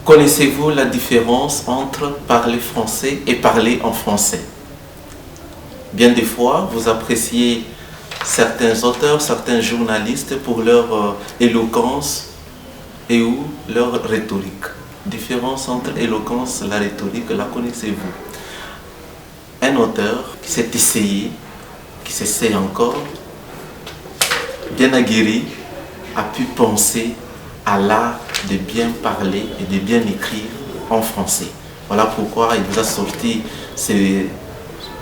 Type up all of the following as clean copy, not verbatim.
Connaissez-vous la différence entre parler français et parler en français? Bien des fois, vous appréciez certains auteurs, certains journalistes pour leur éloquence et ou leur rhétorique. Différence entre éloquence et la rhétorique, la connaissez-vous? Un auteur qui s'est essayé, qui s'essaye encore, bien aguerri, a pu penser à l'art de bien parler et de bien écrire en français. Voilà pourquoi il vous a sorti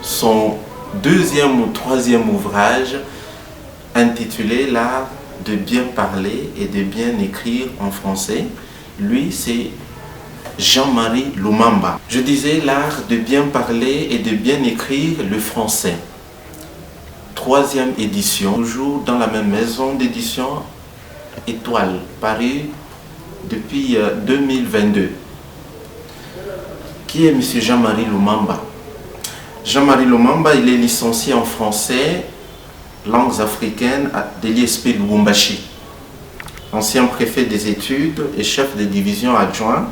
son deuxième ou troisième ouvrage intitulé L'art de bien parler et de bien écrire en français. Lui, c'est Jean-Marie Lumumba. Je disais l'art de bien parler et de bien écrire le français. Troisième édition, toujours dans la même maison d'édition Étoile, paru depuis 2022. Qui est M. Jean-Marie Lumumba? Jean-Marie Lumumba, il est licencié en français, langues africaines de l'ISP Lubumbashi. Ancien préfet des études et chef de division adjoint,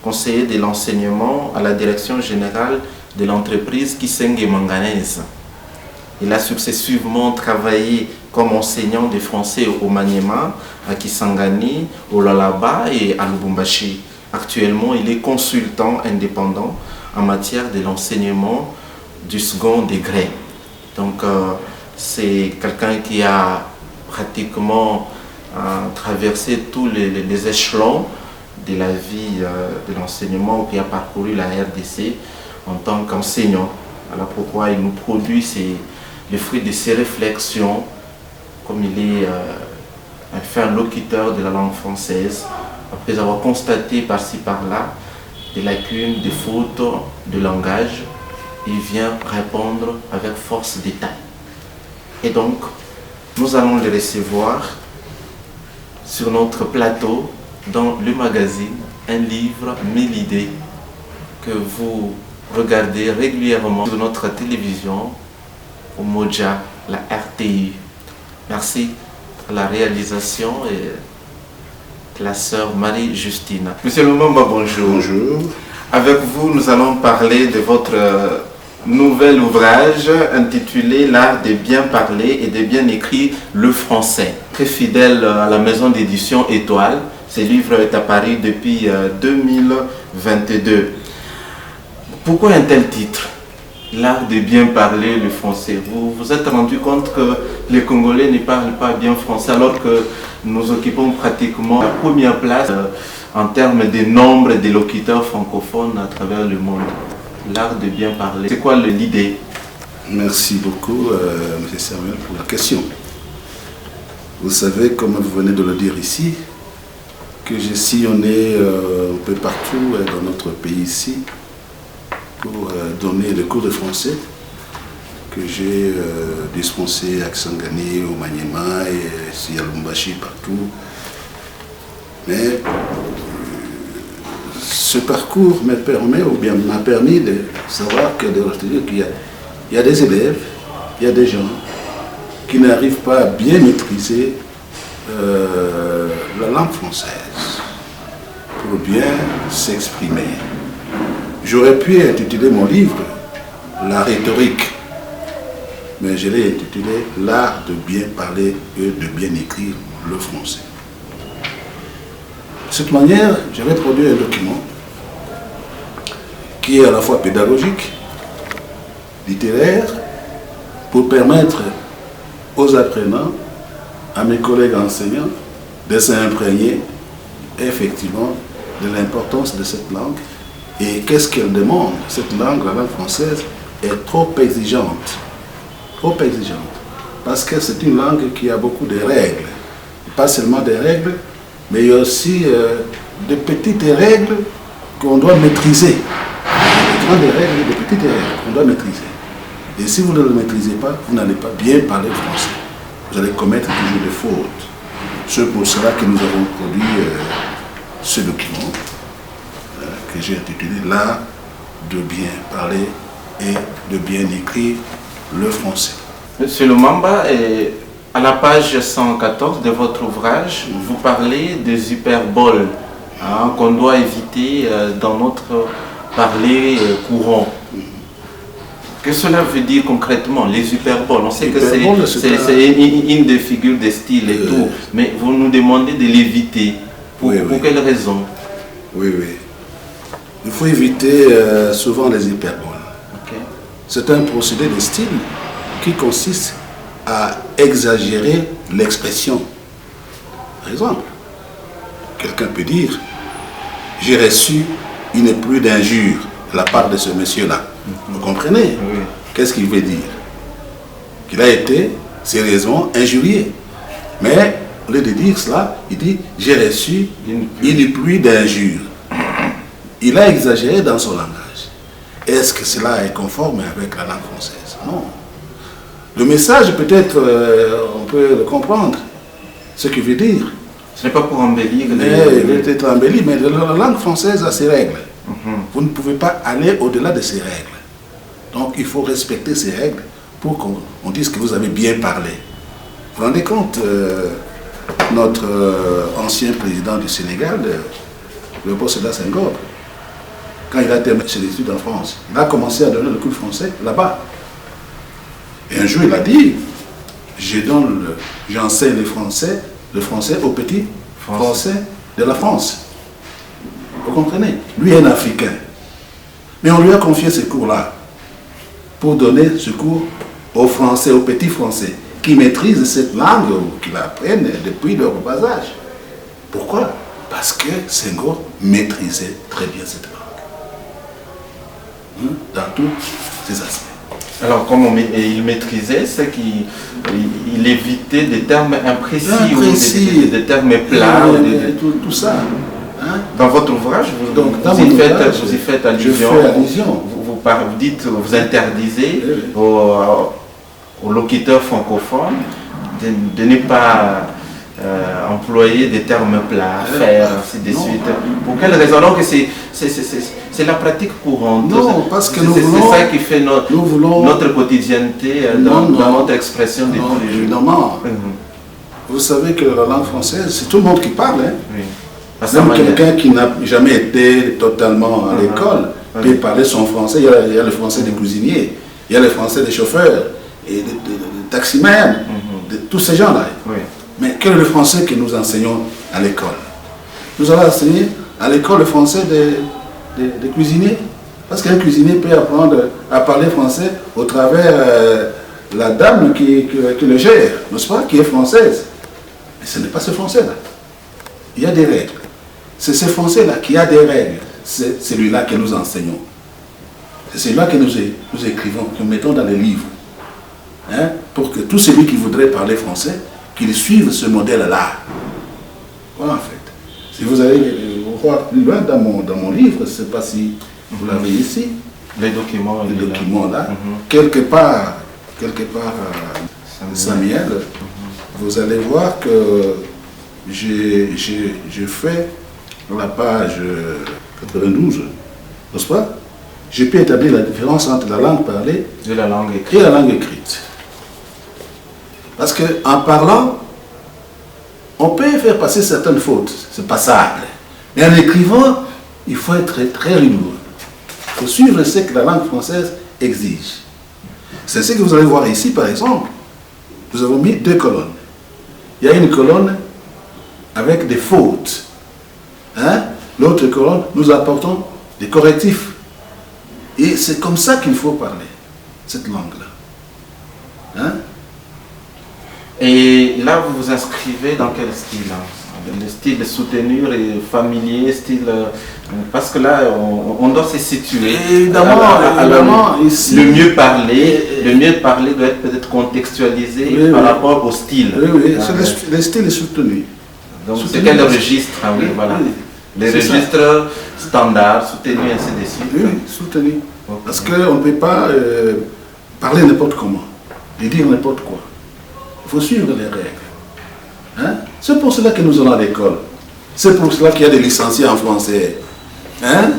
conseiller de l'enseignement à la direction générale de l'entreprise Kisenge Manganese. Il a successivement travaillé comme enseignant de français au Maniema, à Kisangani, au Lalaba et à Lubumbashi. Actuellement, il est consultant indépendant en matière de l'enseignement du second degré. Donc, c'est quelqu'un qui a pratiquement traversé tous les échelons de la vie de l'enseignement, qui a parcouru la RDC en tant qu'enseignant. Voilà pourquoi il nous produit le fruit de ses réflexions, comme il est un fin locuteur de la langue française, après avoir constaté par-ci par-là des lacunes, des fautes de langage, il vient répondre avec force détail. Et donc, nous allons le recevoir sur notre plateau dans le magazine Un livre, 1000 idées, que vous regardez régulièrement sur notre télévision, au Moja, la RTI. Merci à la réalisation et la sœur Marie-Justine. Monsieur Lumumba, bonjour. Bonjour. Avec vous, nous allons parler de votre nouvel ouvrage intitulé L'art de bien parler et de bien écrire le français. Très fidèle à la maison d'édition Étoile, ce livre est apparu depuis 2022. Pourquoi un tel titre? L'art de bien parler le français. Vous vous êtes rendu compte que les Congolais ne parlent pas bien français alors que nous occupons pratiquement la première place en termes de nombre de locuteurs francophones à travers le monde. L'art de bien parler. C'est quoi l'idée? Merci beaucoup, M. Samuel, pour la question. Vous savez, comme vous venez de le dire ici, que j'ai sillonné un peu partout dans notre pays ici pour donner des cours de français que j'ai dispensés à Kisangani, au Maniema et ici à Lubumbashi, partout. Mais ce parcours me permet, ou bien m'a permis de savoir qu'il y a des élèves, il y a des gens qui n'arrivent pas à bien maîtriser la langue française pour bien s'exprimer. J'aurais pu intituler mon livre La rhétorique, mais je l'ai intitulé L'art de bien parler et de bien écrire le français. De cette manière, j'avais produit un document qui est à la fois pédagogique, littéraire, pour permettre aux apprenants, à mes collègues enseignants, de s'imprégner effectivement de l'importance de cette langue et qu'est-ce qu'elle demande. Cette langue, la langue française, est trop exigeante, parce que c'est une langue qui a beaucoup de règles, pas seulement des règles, mais il y a aussi de petites règles qu'on doit maîtriser. Des grandes règles, des petites règles qu'on doit maîtriser. Et si vous ne le maîtrisez pas, vous n'allez pas bien parler français. Vous allez commettre toujours des fautes. C'est pour cela que nous avons produit ce document que j'ai intitulé L'art de bien parler et de bien écrire le français. Monsieur Lumumba, à la page 114 de votre ouvrage, vous parlez des hyperboles hein, qu'on doit éviter dans notre parler courant. Qu'est-ce que cela veut dire concrètement, les hyperboles? On sait que c'est une des figures de style et tout, mais vous nous demandez de l'éviter. Pour quelle raison? Oui. Il faut éviter souvent les hyperboles. Okay. C'est un procédé de style qui consiste à exagérer l'expression. Par exemple, quelqu'un peut dire « J'ai reçu une pluie d'injures de la part de ce monsieur-là ». Vous comprenez? Oui. Qu'est-ce qu'il veut dire? Qu'il a été sérieusement injurié. Mais au lieu de dire cela, il dit « J'ai reçu une pluie d'injures ». Il a exagéré dans son langage. Est-ce que cela est conforme avec la langue française? Non. Le message, peut-être, on peut le comprendre, ce qu'il veut dire. Ce n'est pas pour embellir. Il peut être embelli, mais la langue française a ses règles. Vous ne pouvez pas aller au-delà de ces règles. Donc, il faut respecter ces règles pour qu'on dise que vous avez bien parlé. Vous vous rendez compte, notre ancien président du Sénégal, Léopold Sédar Senghor, quand il a terminé ses études en France, il a commencé à donner le cours français là-bas. Et un jour, il a dit, j'enseigne le français aux petits Français de la France. Vous comprenez? Lui est un Africain. Mais on lui a confié ce cours-là pour donner ce cours aux Français, aux petits Français, qui maîtrisent cette langue ou qui l'apprennent depuis leur bas âge. Pourquoi? Parce que Senghor maîtrisait très bien cette langue. Dans tous ses aspects. Alors, comme il maîtrisait, c'est qu'il évitait des termes imprécis, ou des termes plats. Tout ça. Hein? Dans votre ouvrage, vous y faites allusion. Vous interdisez aux locuteurs francophones de ne pas employer des termes plats, faire, ainsi de suite. Pour quelle raison? Alors que c'est la pratique courante. Non, parce que c'est ça qui fait notre quotidienneté dans notre expression de tous les jours. Évidemment. Vous savez que la langue française, c'est tout le monde qui parle. Hein? Oui. Même quelqu'un qui n'a jamais été totalement à l'école peut parler son français. Il y a le français des cuisiniers, il y a le français des chauffeurs, et des taximens, de tous ces gens-là. Oui. Mais quel est le français que nous enseignons à l'école? Nous allons enseigner à l'école le français des cuisiniers. Parce qu'un cuisinier peut apprendre à parler français au travers la dame qui le gère, n'est-ce pas, qui est française. Mais ce n'est pas ce français-là. Il y a des règles. C'est ce français-là qui a des règles. C'est celui-là que nous enseignons. C'est celui-là que nous écrivons, que nous mettons dans les livres. Hein, pour que tout celui qui voudrait parler français, qu'il suive ce modèle-là. Voilà, en fait. Si vous allez voir plus loin dans mon livre, je ne sais pas si vous l'avez ici. Les documents là. Quelque part, Samuel, vous allez voir que j'ai fait la page 92, n'est-ce pas? J'ai pu établir la différence entre la langue parlée et la langue écrite. Parce qu'en parlant, on peut faire passer certaines fautes, c'est passable. Mais en écrivant, il faut être très rigoureux. Il faut suivre ce que la langue française exige. C'est ce que vous allez voir ici, par exemple. Nous avons mis 2 colonnes. Il y a une colonne avec des fautes. Hein? L'autre colonne, nous apportons des correctifs. Et c'est comme ça qu'il faut parler, cette langue-là. Hein? Et là, vous vous inscrivez dans quel style? Le style soutenu et familier, style... Parce que là, on doit se situer. Évidemment, ici... Le mieux parler doit être peut-être contextualisé par rapport au style. Oui, le style est soutenu. Donc, c'est quel registre? Voilà. Les registres standards, soutenus, ainsi de suite. Oui, soutenus. Okay. Parce qu'on ne peut pas parler n'importe comment et dire n'importe quoi. Il faut suivre les règles. Hein? C'est pour cela que nous allons à l'école. C'est pour cela qu'il y a des licenciés en français. Hein?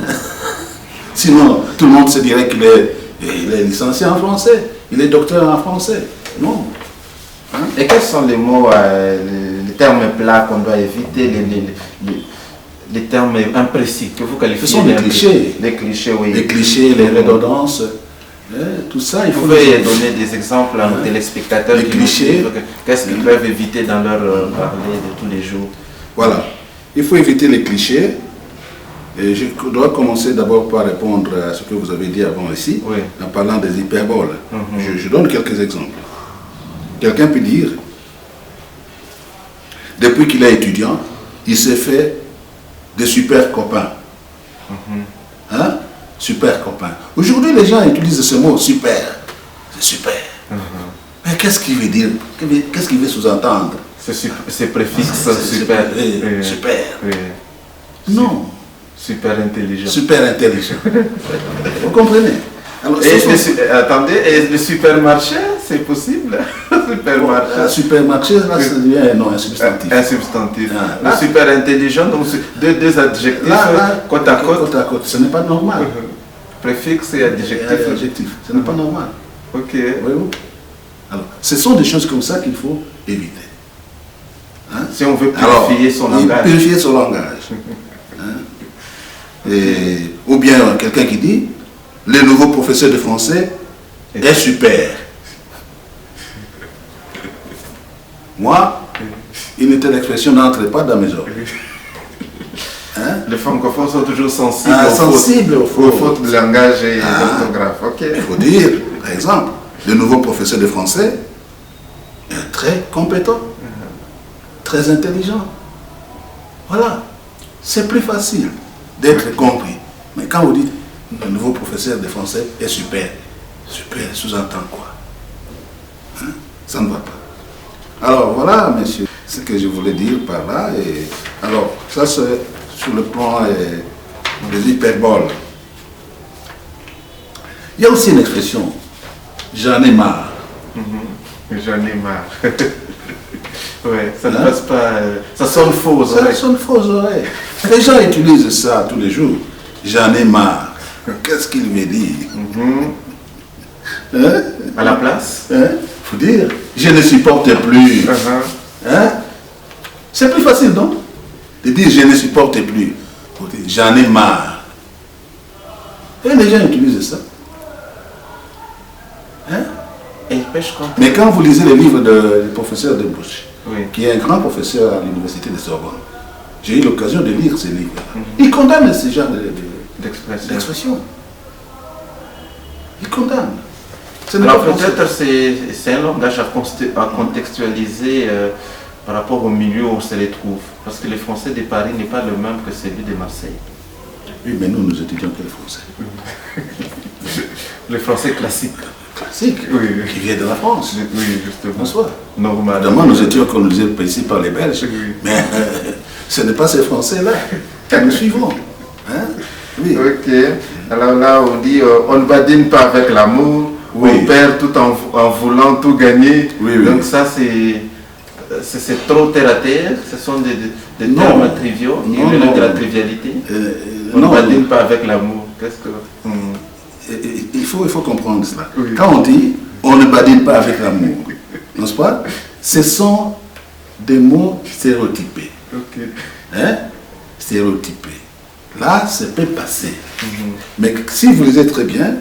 Sinon, tout le monde se dirait qu'il est licencié en français. Il est docteur en français. Non. Hein? Et quels sont les mots, les termes plats qu'on doit éviter, les termes imprécis que vous qualifiez. Ce sont des clichés. Les clichés, oui. Les clichés, les redondances, tout ça, il faut... Vous pouvez donner des exemples à nos téléspectateurs les clichés. Qu'est-ce qu'ils peuvent éviter dans leur parler de tous les jours? Voilà. Il faut éviter les clichés. Et je dois commencer d'abord par répondre à ce que vous avez dit avant ici, oui, en parlant des hyperboles. Je donne quelques exemples. Quelqu'un peut dire, depuis qu'il est étudiant, il s'est fait des super copains. Hein? Super copains. Aujourd'hui, les gens utilisent ce mot super. C'est super. Mais qu'est-ce qu'il veut dire? Qu'est-ce qu'il veut sous-entendre? C'est préfixe super. Super. Oui. Non. Super intelligent. Super intelligent. Vous comprenez? Alors, attendez, et le supermarché, c'est possible? Supermarché. Supermarché, là, ça devient un substantif. Un substantif. Le super intelligent, donc deux adjectifs côte à côte. Côte à côte, ce n'est pas normal. Préfixe et adjectif. Ce n'est pas normal. Ok. Voyez-vous? Alors, ce sont des choses comme ça qu'il faut éviter. Hein? Si on veut purifier son langage. Purifier son langage. Hein? Ou bien quelqu'un qui dit, le nouveau professeur de français est super. Moi, une telle expression n'entre pas dans mes oreilles. Hein? Les francophones sont toujours sensibles, aux fautes de langage et d'orthographe. Okay. Il faut dire, par exemple, le nouveau professeur de français est très compétent, très intelligent. Voilà. C'est plus facile d'être compris. Mais quand vous dites le nouveau professeur de français est super, super sous-entend quoi? Hein? Ça ne va pas. Alors voilà, monsieur, ce que je voulais dire par là. Et alors, ça c'est sur le plan des hyperboles. Il y a aussi une expression, j'en ai marre. J'en ai marre. Ouais, ça ne passe pas, ça sonne faux aux oreilles. Ça sonne faux aux oreilles. Les gens utilisent ça tous les jours. J'en ai marre. Qu'est-ce qu'il veut dire? Hein? À la place? Il faut dire, je ne supporte plus. Hein? C'est plus facile, non? De dire, je ne supporte plus. J'en ai marre. Et les gens utilisent ça. Hein? Mais quand vous lisez les livres du professeur de Bush, qui est un grand professeur à l'université de Sorbonne, j'ai eu l'occasion de lire ces livres. Il condamne ce genre d'expression. Il condamne. Alors peut-être c'est un langage à contextualiser par rapport au milieu où on se les trouve. Parce que le français de Paris n'est pas le même que celui de Marseille. Oui, mais nous étudions que le français. Le français classique. Classique, qui vient de la France. Oui, justement. Bonsoir. Normalement. Évidemment, nous étions colonisés ici par les Belges, mais ce n'est pas ces Français-là que nous suivons. Hein? Oui. Ok. Alors là, on dit, on ne badine pas avec l'amour, on perd tout en voulant tout gagner. Donc ça, c'est trop terre à terre, ce sont des termes triviaux, de la trivialité. On ne badine pas avec l'amour. Qu'est-ce que... Il faut comprendre cela. Quand on dit on ne badine pas avec l'amour, n'est-ce pas? Ce sont des mots stéréotypés. Hein? Stéréotypés. Là, ça peut passer. Mais si vous lisez très bien,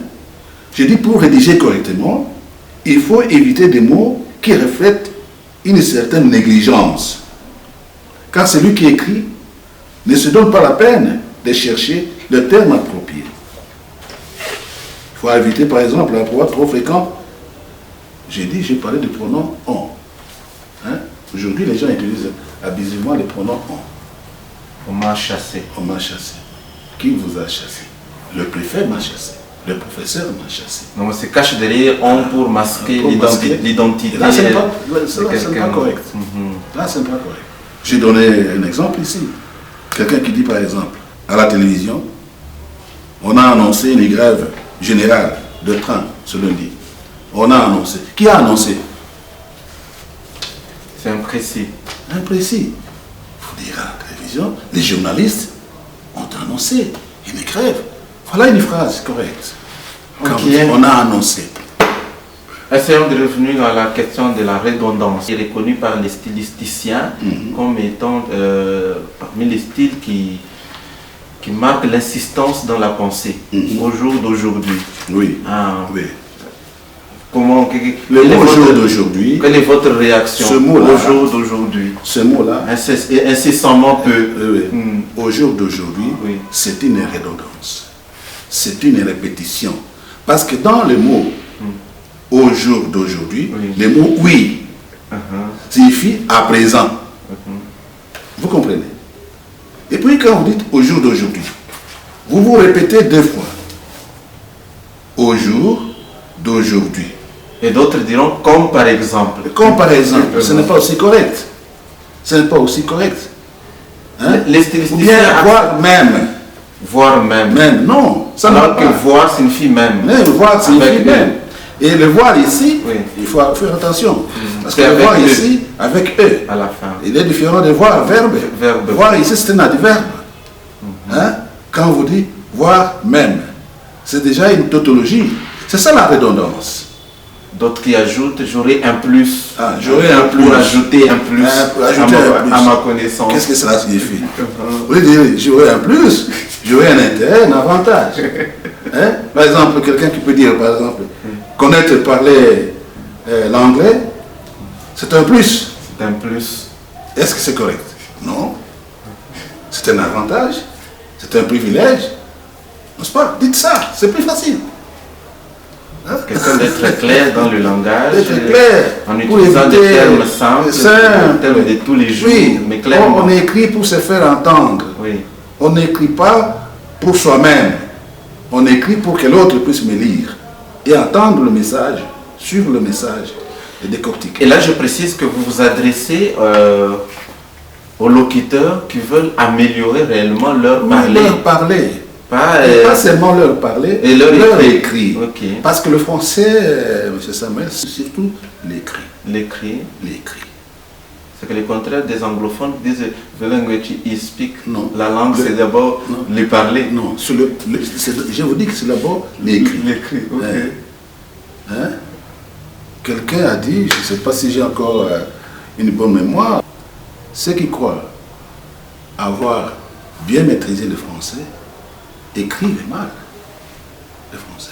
je dis pour rédiger correctement, il faut éviter des mots qui reflètent une certaine négligence. Car celui qui écrit ne se donne pas la peine de chercher le terme approprié. Il faut éviter, par exemple, un pronom trop fréquent. J'ai parlé du pronom on. Hein? Aujourd'hui, les gens utilisent abusivement le pronom on. On m'a chassé. On m'a chassé. Qui vous a chassé? Le préfet m'a chassé. Le professeur m'a chassé. Donc on se cache derrière on pour masquer l'identité. Là, ce n'est pas correct. Là, ce n'est pas correct. J'ai donné un exemple ici. Quelqu'un qui dit, par exemple, à la télévision, on a annoncé une grève générale de train ce lundi. On a annoncé. Qui a annoncé? C'est imprécis. Imprécis. Il faut dire à la télévision, les journalistes ont annoncé une grève. Voilà une phrase correcte. On a annoncé. Essayons de revenir à la question de la redondance. Il est reconnu par les stylisticiens comme étant parmi les styles qui qui marque l'insistance dans la pensée au jour d'aujourd'hui. Oui. Ah. Oui. Comment, Le mot au jour d'aujourd'hui, quelle est votre réaction ce mot-là, au jour d'aujourd'hui? ce mot-là, Incessamment peu. au jour d'aujourd'hui, Oui. c'est une redondance. C'est une répétition. Parce que dans le mot au jour d'aujourd'hui, Oui. le mot oui signifie à présent. Vous comprenez? Et puis quand vous dites au jour d'aujourd'hui, vous vous répétez deux fois. Au jour d'aujourd'hui. Et d'autres diront comme par exemple. Comme par exemple, ce n'est pas aussi correct. Ce n'est pas aussi correct. Hein? Les Ou stylisticiens bien voir même. voir même. Même, non. Ça ne va Alors que pas. voir signifie même. Mais voir signifie Avec même. Et le voir ici, Oui. il faut faire attention. Parce que C'est le avec voir eux. ici, avec eux, À la fin. il est différent de voir, verbe. Verbe. Voir ici, c'est un adverbe. Hein? Quand on vous dit voir même, c'est déjà une tautologie. C'est ça la redondance. D'autres qui ajoutent, j'aurai un plus. Ah, j'aurai un plus. Pour ajouter un plus, Pour ajouter un plus. à ma connaissance. Qu'est-ce que cela signifie? Vous voulez dire, j'aurai un plus, j'aurai un intérêt, un avantage. Hein? Par exemple, quelqu'un qui peut dire, par exemple, connaître parler l'anglais, c'est un plus. C'est un plus. Est-ce que c'est correct? Non. C'est un avantage, c'est un privilège. N'est-ce pas? Dites ça, c'est plus facile. Hein? Quelqu'un d'être clair dans le langage. D'être clair. En Pour utilisant des éviter termes simples, des termes de tous les jours, Oui, mais clairement. on écrit pour se faire entendre. Oui. On n'écrit pas pour soi-même. On écrit pour que l'autre puisse me lire et entendre le message, suivre le message et décortiquer. Et là, je précise que vous vous adressez aux locuteurs qui veulent améliorer réellement leur Oui, parler. leur parler. Pas, Et pas seulement leur parler, et leur écrit. écrit. Ok. Parce que le français, M. Samuel, c'est surtout l'écrit. L'écrit. L'écrit. C'est que le contraire des anglophones disent the language is speak. Non. La langue, Le- c'est d'abord non. les parler. Non, je vous dis que c'est d'abord l'écrit. L'écrit, ok. Hein? Quelqu'un a dit, je ne sais pas si j'ai encore une bonne mémoire, ceux qui croient avoir bien maîtrisé le français écrivent mal le français.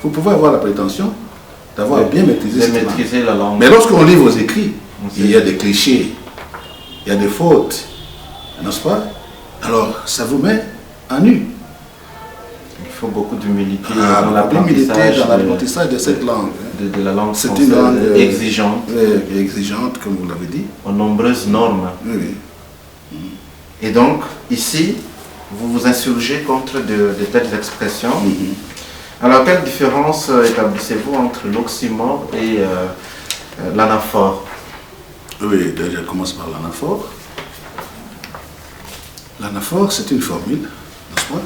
Vous pouvez avoir la prétention d'avoir bien maîtrisé de cette langue. maîtriser la langue. Mais lorsqu'on lit vos écrits, On sait. il y a des clichés, il y a des fautes, n'est-ce pas? Alors, ça vous met à nu. Il faut beaucoup d'humilité Ah, dans l'humilité l'apprentissage dans l'apprentissage de cette langue. de la langue C'est française, une langue exigeante, exigeante, comme vous l'avez dit. aux nombreuses normes. Oui, oui. Et donc, ici, vous vous insurgez contre de telles expressions. Alors, quelle différence établissez-vous entre l'oxymore et l'anaphore? Oui, déjà, je commence par l'anaphore. L'anaphore, c'est une formule, n'est-ce pas,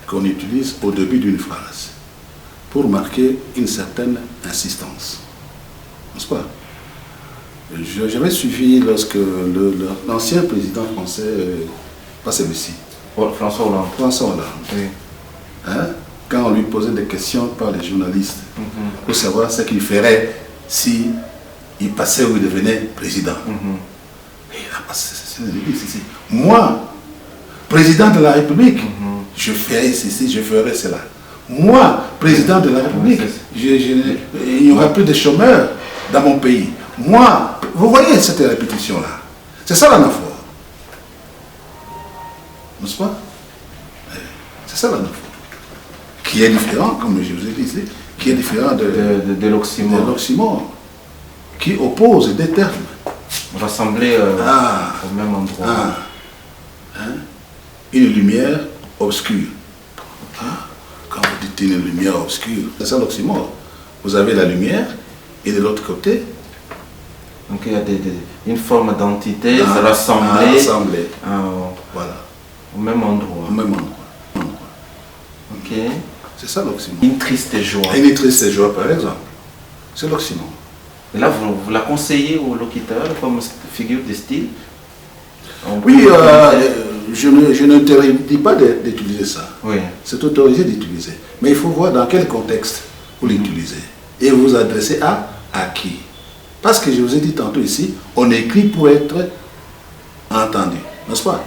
qu'on utilise au début d'une phrase pour marquer une certaine insistance. N'est-ce pas? J'avais suivi lorsque l'ancien président français, pas celui-ci, François Hollande. François Hollande, Oui. hein, quand on lui posait des questions par les journalistes pour savoir ce qu'il ferait si il passait ou il devenait président. Et il a passé, moi, président de la République, je ferai ceci, je ferai cela. Moi, président de la République, il n'y aura plus de chômeurs dans mon pays. Moi, vous voyez cette répétition-là. C'est ça l'anaphore. N'est-ce pas? C'est ça l'anaphore. Qui est différent, comme je vous ai dit ici, qui est différent De l'oxymore. de l'oxymore, qui oppose des termes. Rassemblés Ah. au même endroit. Ah. Hein? Une lumière obscure. Ah. Quand vous dites une lumière obscure, c'est ça l'oxymore. Vous avez la lumière et de l'autre côté, Donc il y a une forme d'entité rassemblée rassemblée. Voilà, au même endroit. au même endroit. Ok. C'est ça l'oxymore. Une triste joie. Une triste joie, par exemple, c'est l'oxymore. Et là, vous la conseillez aux locuteurs comme figure de style? Oui, je ne t'interdis pas d'utiliser ça. Oui. C'est autorisé d'utiliser. Mais il faut voir dans quel contexte vous l'utilisez. Et vous vous adressez à qui? Parce que je vous ai dit tantôt ici, on écrit pour être entendu. N'est-ce pas?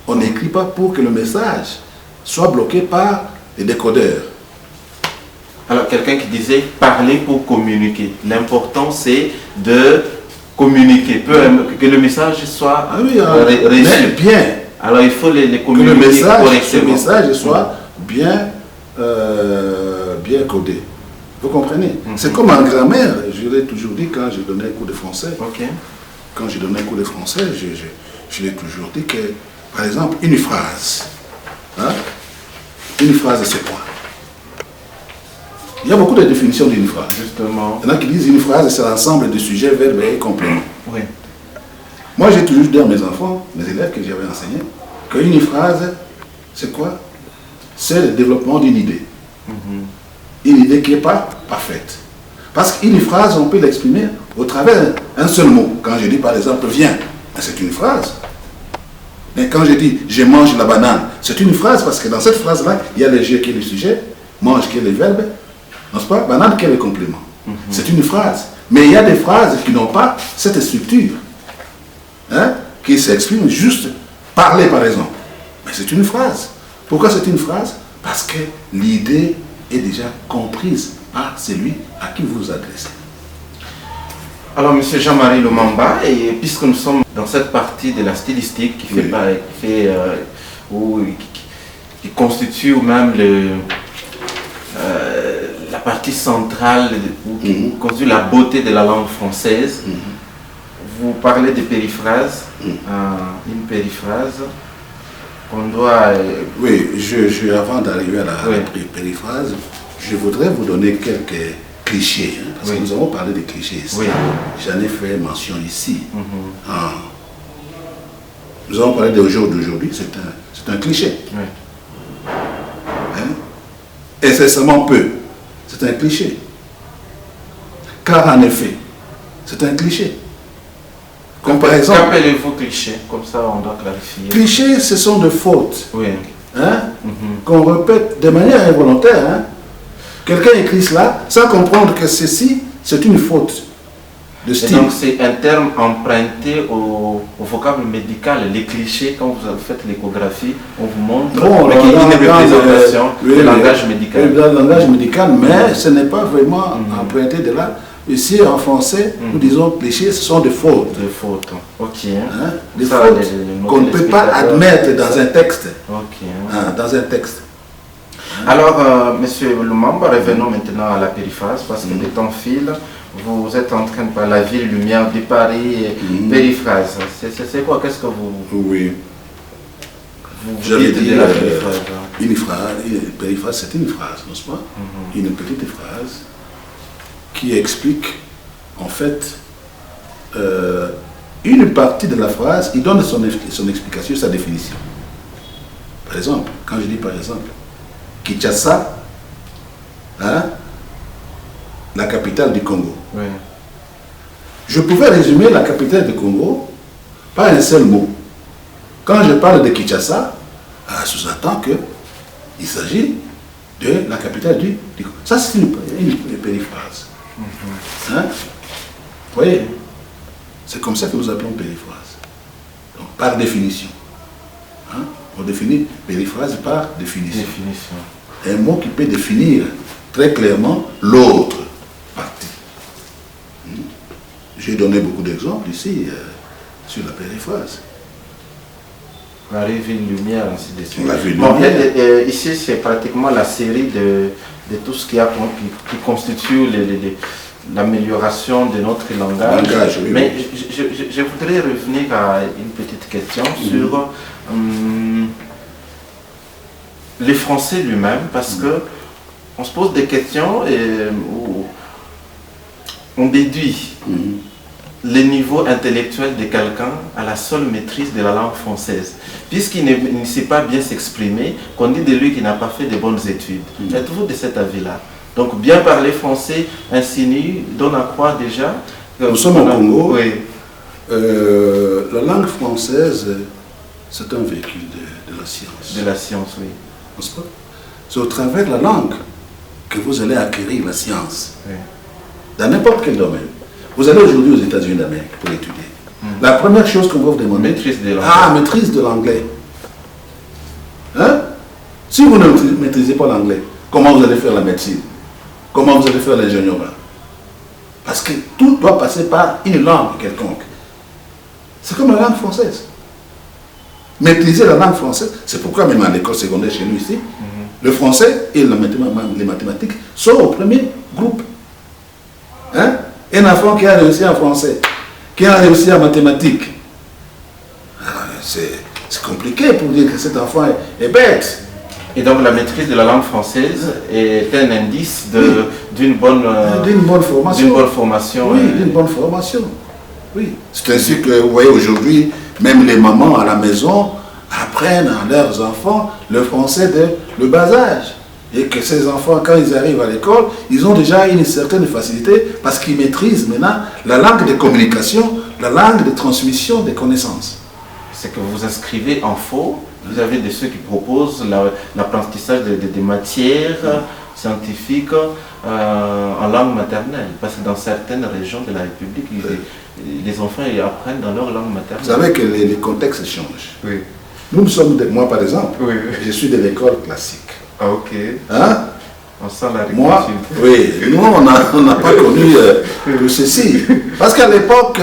On n'écrit pas pour que le message soit bloqué par les décodeurs. Alors, quelqu'un qui disait parler pour communiquer. L'important, c'est de communiquer, que le message soit reçu. Mais bien. Alors, il faut les communiquer correctement. Que le message soit bien, bien codé. Vous comprenez? C'est comme en grammaire. Je l'ai toujours dit quand je donnais un cours de français. Quand je donnais un cours de français, je l'ai toujours dit que, par exemple, une phrase. Hein? Une phrase, c'est quoi? Il y a beaucoup de définitions d'une phrase. Justement. Il y en a qui disent une phrase, c'est l'ensemble de sujets, verbes et compléments. Oui. Moi, j'ai toujours dit à mes enfants, mes élèves que j'avais enseignés, qu'une phrase, c'est quoi? C'est le développement d'une idée. Une idée qui n'est pas parfaite. Parce qu'une phrase, on peut l'exprimer au travers d'un seul mot. Quand je dis par exemple, viens, c'est une phrase. Mais quand je dis, je mange la banane, c'est une phrase parce que dans cette phrase-là, il y a le je qui est le sujet, mange qui est le verbe, n'est-ce pas? Banane qui est le complément. C'est une phrase. Mais il y a des phrases qui n'ont pas cette structure, hein, qui s'expriment juste parler par exemple. Mais c'est une phrase. Pourquoi c'est une phrase? Parce que l'idée est déjà comprise par celui à qui vous vous adressez. Alors, M. Jean-Marie Lumamba, et puisque nous sommes dans cette partie de la stylistique qui constitue ou même la partie centrale, qui constitue la beauté de la langue française, vous parlez de périphrase, une périphrase qu'on doit... Oui, avant d'arriver à la périphrase, je voudrais vous donner quelques clichés, hein, parce que nous avons parlé des clichés ici. J'en ai fait mention ici. Nous avons parlé des jours d'aujourd'hui, c'est un cliché. Hein? Incessamment peu, c'est un cliché. Car en effet, c'est un cliché. Comme par exemple... Qu'appelez-vous cliché? Comme ça, on doit clarifier. Clichés, ce sont des fautes. Hein? Qu'on répète de manière involontaire. Hein? Quelqu'un écrit cela sans comprendre que ceci, c'est une faute de style. Et donc c'est un terme emprunté au vocable médical. Les clichés, quand vous faites l'échographie, on vous montre qu'il y a une représentation du langage médical. Le langage médical, mais ce n'est pas vraiment emprunté de là. Ici, en français, nous disons clichés, ce sont des fautes. Des fautes, ok. Hein? Des fautes qu'on ne peut pas admettre dans un texte. Dans un texte. Alors, Monsieur Lumamba, revenons maintenant à la périphrase, parce que le temps file. Vous êtes en train de parler de la ville lumière de Paris, périphrase. C'est quoi? Qu'est-ce que vous... Oui. J'avais dit de la périphrase. Une périphrase, c'est une phrase, n'est-ce pas? Une petite phrase qui explique, en fait, une partie de la phrase, il donne son explication, sa définition. Par exemple, quand je dis par exemple, Kinshasa, hein, la capitale du Congo. Je pouvais résumer la capitale du Congo par un seul mot. Quand je parle de Kinshasa, sous-entend qu'il s'agit de la capitale du Congo. Ça, c'est une périphrase. Hein? Vous voyez? C'est comme ça que nous appelons périphrase. Donc, par définition. Hein? On définit périphrase par définition. Un mot qui peut définir très clairement l'autre partie. J'ai donné beaucoup d'exemples ici sur la périphrase. La ville lumière, ainsi de suite. La ville lumière. Ici, c'est pratiquement la série de tout ce qui constitue l'amélioration de notre langage. Mais je voudrais revenir à une petite question sur les Français lui-même, parce que on se pose des questions et on déduit le niveau intellectuel de quelqu'un à la seule maîtrise de la langue française. Puisqu'il ne sait pas bien s'exprimer, qu'on dit de lui qu'il n'a pas fait de bonnes études. Êtes-vous de cet avis-là? Donc bien parler français insinue, donne à croire déjà que nous sommes au Congo. La langue française, c'est un véhicule de la science. De la science, oui. N'est-ce pas? C'est au travers de la langue que vous allez acquérir la science. Dans n'importe quel domaine. Vous allez aujourd'hui aux États-Unis d'Amérique pour étudier. La première chose qu'on va vous demander, maîtrise de l'anglais. Maîtrise de l'anglais. Si vous ne maîtrisez pas l'anglais, comment vous allez faire la médecine? Comment vous allez faire l'ingénierie? Parce que tout doit passer par une langue quelconque. C'est comme la langue française. Maîtriser la langue française, c'est pourquoi même à l'école secondaire chez nous ici, le français et les mathématiques sont au premier groupe. Hein? Un enfant qui a réussi en français, qui a réussi en mathématiques, c'est compliqué pour dire que cet enfant est bête. Et donc la maîtrise de la langue française est un indice d'une bonne formation. Oui, d'une bonne formation. Oui. C'est ainsi que vous voyez aujourd'hui, même les mamans à la maison apprennent à leurs enfants le français dès le bas âge. Et que ces enfants, quand ils arrivent à l'école, ils ont déjà une certaine facilité parce qu'ils maîtrisent maintenant la langue de communication, la langue de transmission des connaissances. C'est que vous inscrivez en faux. Vous avez de ceux qui proposent l'apprentissage des matières scientifiques en langue maternelle. Parce que dans certaines régions de la République, les enfants ils apprennent dans leur langue maternelle. Vous savez que les contextes changent. Oui. Nous sommes, moi par exemple, oui. Je suis de l'école classique. Ah, ok. Hein? On sent la réponse. Moi, oui, nous on n'a pas connu tout ceci. Parce qu'à l'époque,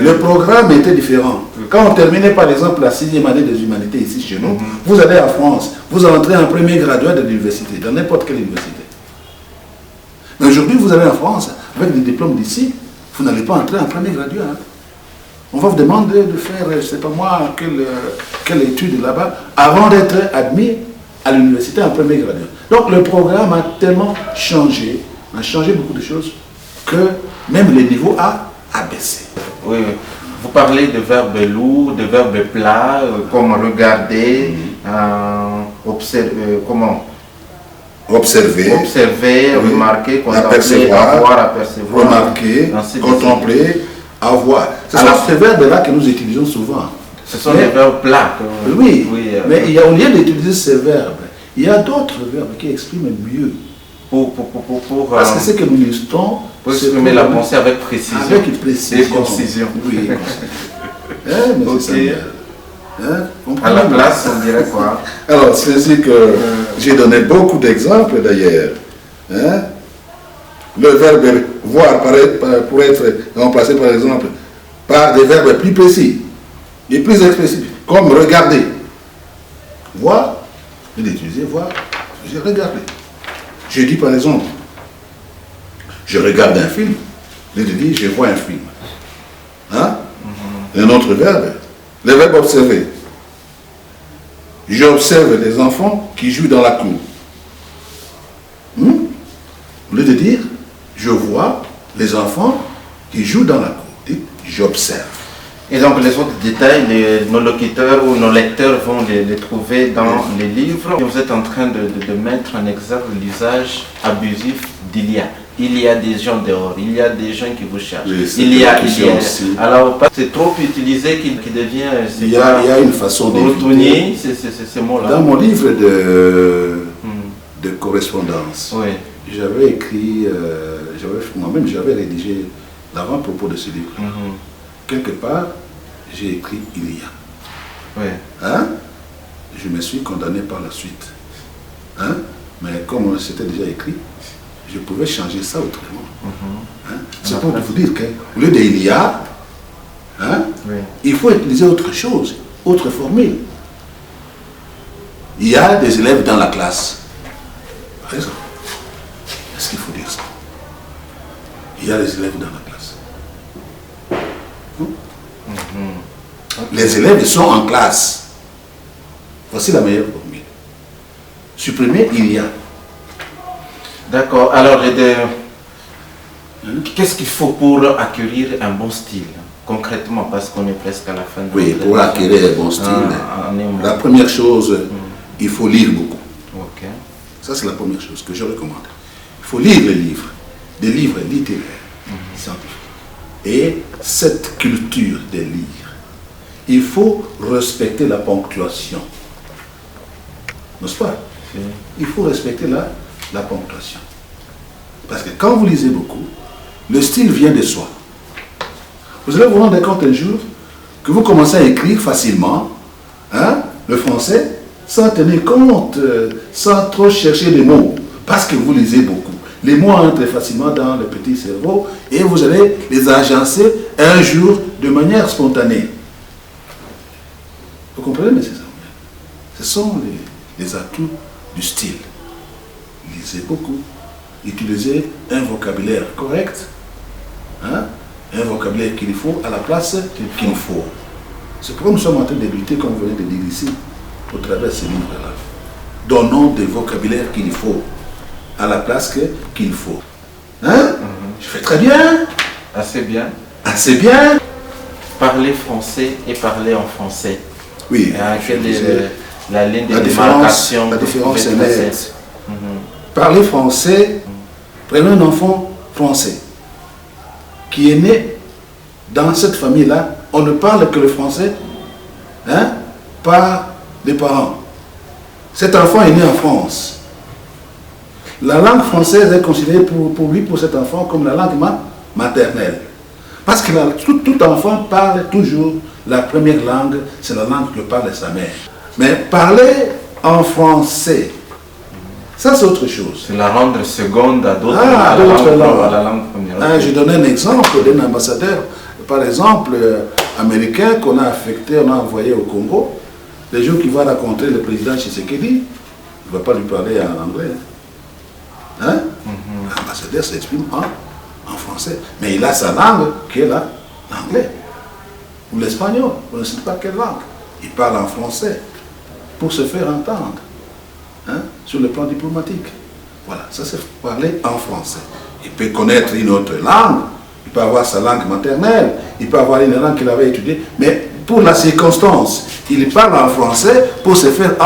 le programme était différent. Quand on terminait par exemple la 6e année des humanités ici chez nous, vous allez en France, vous entrez en premier graduat de l'université, dans n'importe quelle université. Mais aujourd'hui, vous allez en France, avec des diplômes d'ici, vous n'allez pas entrer en premier graduat. Hein. On va vous demander de faire, je ne sais pas moi, quelle étude là-bas, avant d'être admis à l'université en premier graduat. Donc le programme a tellement changé, a changé beaucoup de choses, que même le niveau a baissé. Oui, vous parlez de verbes lourds, de verbes plats, comme regarder, comment observer, remarquer, contempler, apercevoir, avoir, apercevoir, remarquer, contempler, avoir. Ce sont ces verbes-là que nous utilisons souvent. Ce sont des verbes plats. Oui, mais au lieu d'utiliser ces verbes, il y a d'autres verbes qui expriment mieux. Parce que ce que nous listons, pour exprimer la pensée avec précision. Avec précision. Et concision. Oui, mais c'est ça. À la place, on dirait quoi? Alors, c'est ainsi que j'ai donné beaucoup d'exemples d'ailleurs. Hein? Le verbe voir pourrait être remplacé par exemple par des verbes plus précis et plus expressifs, comme regarder. Voir, je l'ai utilisé, voir, j'ai regardé. Je dis par exemple, je regarde un film, je dis, je vois un film. Hein? Un autre verbe, le verbe observer. J'observe les enfants qui jouent dans la cour. Au lieu de dire, je vois les enfants qui jouent dans la cour. J'observe. Et donc les autres détails, nos locuteurs ou nos lecteurs vont les trouver dans les livres. Et vous êtes en train de mettre en exergue l'usage abusif d'il y a. Il y a des gens dehors, il y a des gens qui vous cherchent. Oui, il y a. Alors c'est trop utilisé qu'il devient. Il y a une façon de retourner ces mots-là. Dans mon livre de correspondance, oui. J'avais écrit, moi-même j'avais rédigé l'avant-propos de ce livre. Quelque part, j'ai écrit il y a. Oui. Hein? Je me suis condamné par la suite. Hein? Mais comme c'était déjà écrit, je pouvais changer ça autrement. Hein? C'est pour vous dire qu'au lieu de il y a, hein? Oui. Il faut utiliser autre chose, autre formule. Il y a des élèves dans la classe. Par exemple, est-ce qu'il faut dire ça? Il y a des élèves dans la classe. Les élèves ils sont en classe. Voici la meilleure formule. Supprimer il y a. D'accord. Alors, qu'est-ce qu'il faut pour acquérir un bon style, concrètement, parce qu'on est presque à la fin de Oui, pour acquérir un bon style, la première chose, il faut lire beaucoup. Okay. Ça, c'est la première chose que je recommande. Il faut lire les livres, des livres littéraires, scientifiques. Et cette culture des livres, il faut respecter la ponctuation. N'est-ce pas? Il faut respecter la ponctuation. Parce que quand vous lisez beaucoup, le style vient de soi. Vous allez vous rendre compte un jour que vous commencez à écrire facilement, hein, le français, sans tenir compte, sans trop chercher les mots, parce que vous lisez beaucoup. Les mots entrent facilement dans le petit cerveau et vous allez les agencer un jour de manière spontanée. Vous comprenez, mes amis? Ce sont les atouts du style. Lisez beaucoup. Utilisez un vocabulaire correct. Hein? Un vocabulaire qu'il faut à la place qu'il faut. C'est pourquoi nous sommes en train de lutter, comme vous venez de dire ici, au travers de ces livres-là. Donnons des vocabulaires qu'il faut à la place qu'il faut. Hein? Je fais très bien. Assez bien. Assez bien. Parler français et parler en français. Oui. Quelle est la ligne de démarcation? La différence est nette. Parler français, prenez un enfant français qui est né dans cette famille-là, on ne parle que le français, hein, par les parents. Cet enfant est né en France. La langue française est considérée pour lui, pour cet enfant, comme la langue maternelle. Parce que tout enfant parle toujours la première langue, c'est la langue que parle sa mère. Mais parler en français, ça c'est autre chose. C'est la rendre seconde à d'autres langues. Je donne un exemple d'un ambassadeur, par exemple, américain qu'on a affecté, on a envoyé au Congo. Les jours qu'il va rencontrer le président Tshisekedi, il ne va pas lui parler en anglais. Hein? L'ambassadeur s'exprime en français. Mais il a sa langue qui est là, l'anglais. Ou l'espagnol, on ne sait pas quelle langue. Il parle en français pour se faire entendre. Hein? Sur le plan diplomatique. Voilà, ça c'est parler en français. Il peut connaître une autre langue, il peut avoir sa langue maternelle, il peut avoir une langue qu'il avait étudiée, mais pour la circonstance, il parle en français pour se faire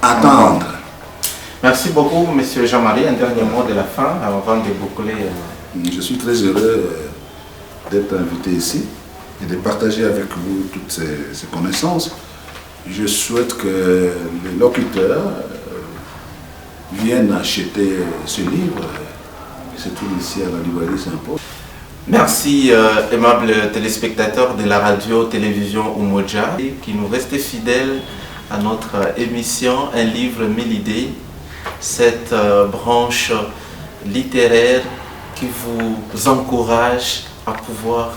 entendre. Merci beaucoup, Monsieur Jean-Marie. Un dernier mot de la fin avant de boucler. Je suis très heureux d'être invité ici et de partager avec vous toutes ces connaissances. Je souhaite que les locuteurs viennent acheter ce livre. C'est tout ici à la librairie Saint-Paul. Merci, aimables téléspectateurs de la radio-télévision Umoja, qui nous restez fidèles à notre émission Un livre, 1000 idées, cette branche littéraire qui vous encourage à pouvoir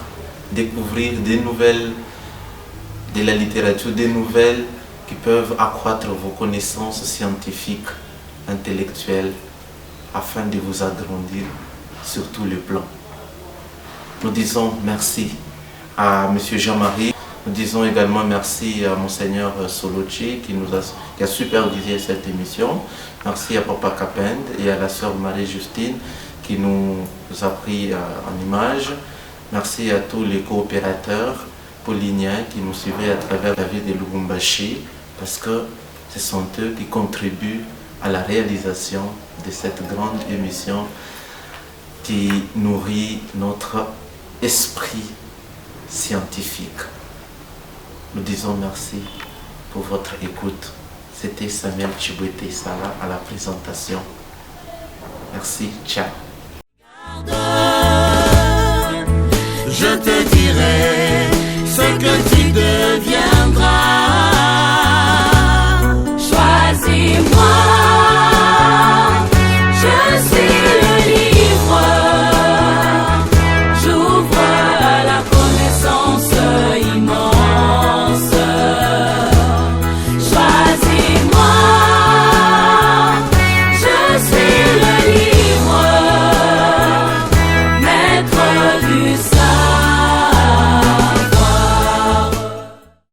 découvrir des nouvelles de la littérature, des nouvelles qui peuvent accroître vos connaissances scientifiques, intellectuelles, afin de vous agrandir sur tous les plans. Nous disons merci à M. Jean-Marie. Nous disons également merci à Monseigneur Solochi qui a supervisé cette émission. Merci à Papa Capend et à la sœur Marie-Justine qui nous a pris en image. Merci à tous les coopérateurs pauliniens qui nous suivaient à travers la ville de Lubumbashi, parce que ce sont eux qui contribuent à la réalisation de cette grande émission qui nourrit notre esprit scientifique. Nous disons merci pour votre écoute. C'était Samuel Chibouete Sala à la présentation. Merci, ciao.